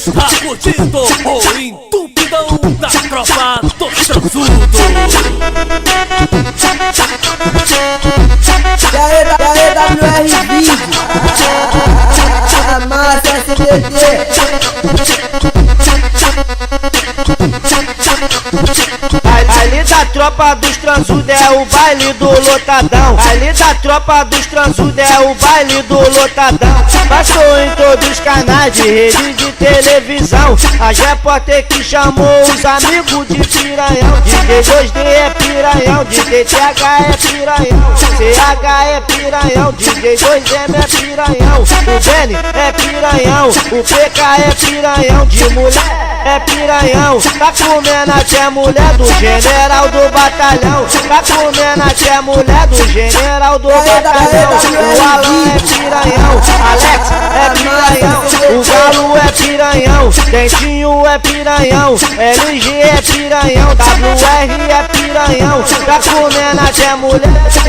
está curtindo o entupidão da tropa do transudo. E aí, WR Vídeo, massa SBT. Ali da tropa dos transudos é o baile do lotadão. Ali da tropa dos transudos é o baile do lotadão. Passou em todos os canais de rede de televisão. A repórter que chamou os amigos de piranhão. DJ 2D é piranhão, DJ TH é piranhão, CH é piranhão, DJ 2M é piranhão, o Benny é piranhão, o PK é piranhão, de mulher é piranhão. Tá comendo até mulher do general do batalhão. Tá comendo até mulher do general do batalhão. O Alan é piranhão, Alex é piranhão, o Galo é piranhão, Dentinho é piranhão, LG é piranhão, WR é piranhão. Tá comendo até mulher,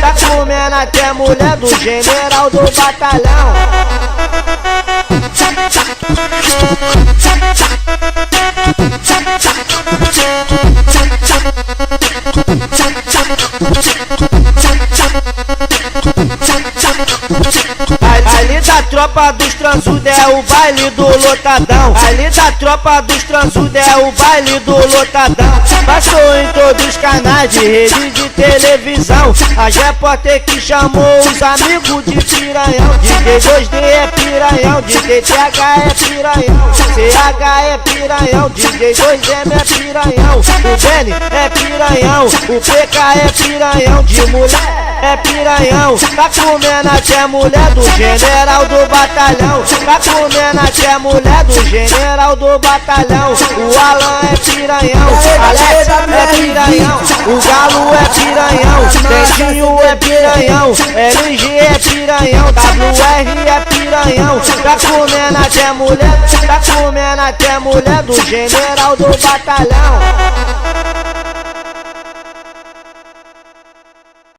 tá comendo até mulher do general do batalhão. Ali da tropa dos transudos é o baile do lotadão. Ali da tropa dos transudos é o baile do lotadão. Passou em todos os canais de rede de televisão. A repórter que chamou os amigos de piranhão. DJ 2D é piranhão, DJ TH é piranhão, CH é piranhão, DJ 2M é piranhão, o Benny é piranhão, o PK é piranhão, de mulher é piranhão. Tá comendo até mulher do general do batalhão. Tá comendo até mulher do general do batalhão. O Alan é piranhão, Alex é piranhão, o Galo é piranhão, Dentinho é piranhão, LG é piranhão, WR é piranhão. Tá comendo até mulher, tá comendo até mulher do general do batalhão.